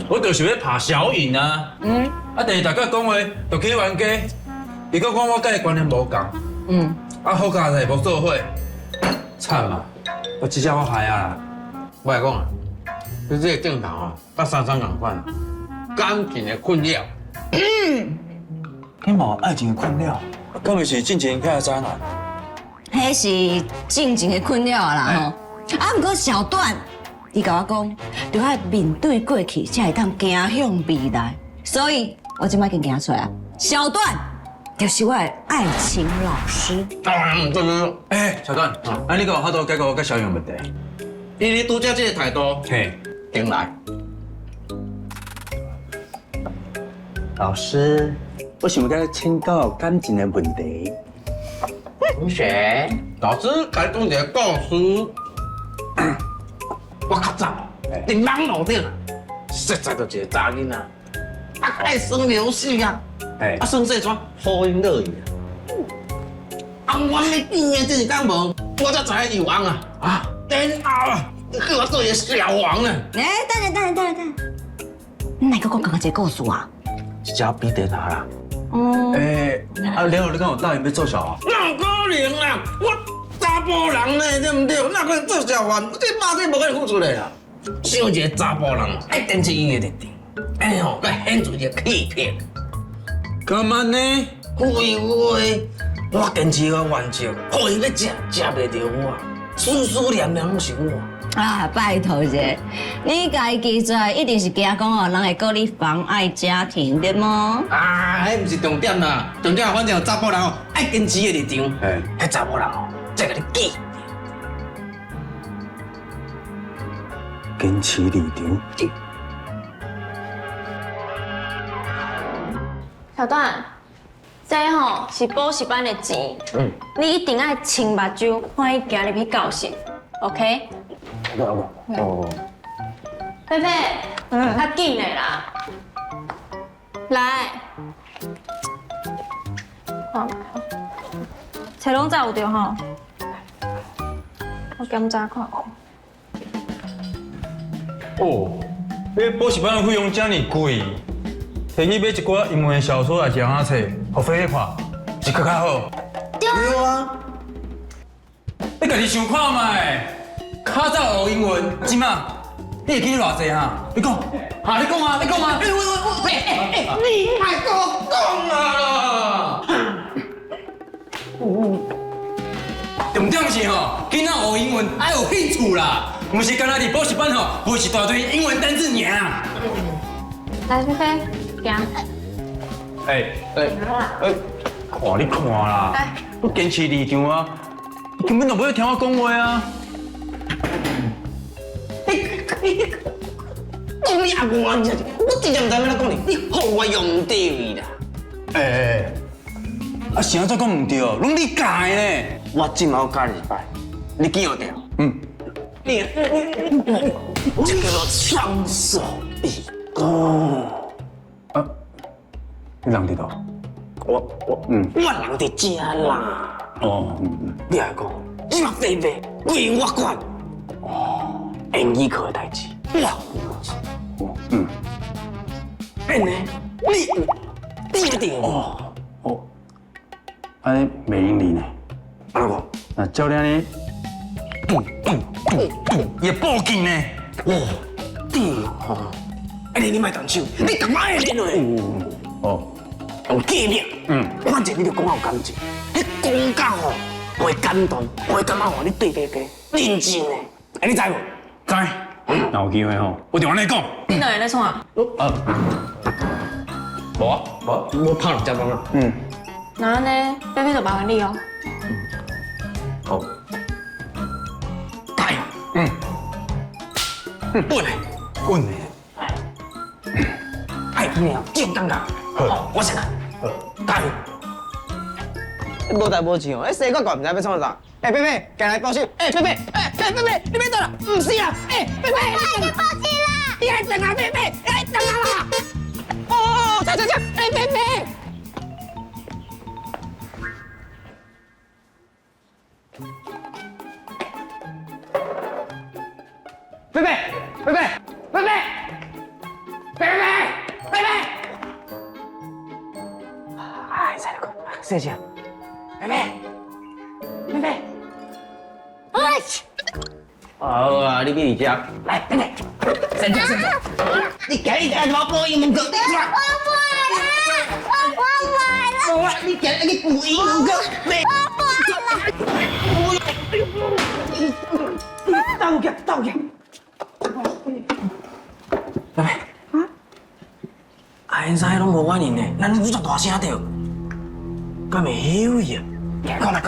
我就是要拍小影啊。第二大家讲话就去冤家，伊搁讲我甲伊观念无共。好佳哉无做伙，惨啊！我真正我害啊啦！我来讲啊，你这个正常啊，甲三三共款，感情的困扰。你冇爱情的困扰，敢袂是进前遐渣男？迄是静静的困扰啦吼。毋过小段，你甲我讲，就要面对过去，才会当行向未来。所以我即摆已经行出来啊，小段就是我的爱情老师。小段，你讲有法度解决我甲小勇问题？以你拄则这个态度，顶来。老师，我想要请教感情的问题。同学，老师甲你讲一个故事。我较早伫网络顶啊，实在就一个查囡仔，爱耍游戏啊，耍这种好音乐语啊。我咧见的这是讲无，我才知影有王啊，天啊，叫我做一个小王啊。等下，你哪个讲一个故事啊？一只比电脑啦。然后你讲有答应要做小王？哪有可能啦！我查甫人呢，对不对？哪可能做小王？这肉体无可能付出来啦。想一个查甫人，爱坚持伊的立场，安尼吼，佮显出一个气魄。干嘛呢？废话，我坚持个原则，互伊要食，食袂着我，思思念念拢是我。啊，拜托者，你家记出来一定是惊讲哦，人会告你妨碍家庭对吗？迄毋是重点啦，重点反正有查甫人哦，爱坚持的立场，迄查甫人哦，才甲你记。坚持立场。小段，这吼是补习班的钱，你一定要清目睭，看伊行入去教室 ，OK？ 菲菲，较紧的啦，来，看卖哦，册拢找有着吼，我检查看看。你补习班的费用这么贵，摕去买一寡英文小说来讲下册，互飞去看，是更较好。对啊，你家己想看卖，较早学英文，即马你会记偌济哈？你讲，你讲啊，你讲啊！你莫给我讲啊！重点是吼，囡仔学英文爱有兴趣啦，毋是干那伫补习班吼背一大堆英文单字尔。来，菲菲，行。看你看啦，我坚持立场啊，你根本就不要听我讲话啊。讲你阿我，我真正唔知要怎讲你，你互我用对啦。是安怎讲唔对？拢你教的呢？我今毛教你拜，你记得掉？你这叫做枪手一个。你人伫倒？我人伫遮啦。你来讲，你若飞飞归我管。英语课的代志，我安尼，你一定安尼袂用你呢？安怎讲？那教练呢？也报警呢？对吼，安尼你莫动手，你干嘛安尼落？用纪念，反正你就讲有感情，迄讲到吼会感动，会感觉吼你对爸爸认真的，你知无？知。那有机会吼，我就安尼讲。你两个在创啊？无啊，我拍两只光啊。那安尼，菲菲就麻烦你哦。好，答应。稳的，稳的。爱你啊，这种感觉。好，我先来。答应。无代无志哦，迄西瓜罐唔知要创啥？贝贝，进来报信。贝贝，贝贝，你要倒啦？唔是啊，贝贝，快点报信啦！你来等啊，贝贝，你来等啊啦！哦，走，贝贝。贝贝，谢谢。贝贝，贝贝。好啊，你比你家。来，贝贝，伸出。你给一点我播英文歌，你出来。我你给你播英文歌，贝。倒去。贝贝。因啥拢无反应呢？咱你做大声着，敢袂休去啊？讲啦。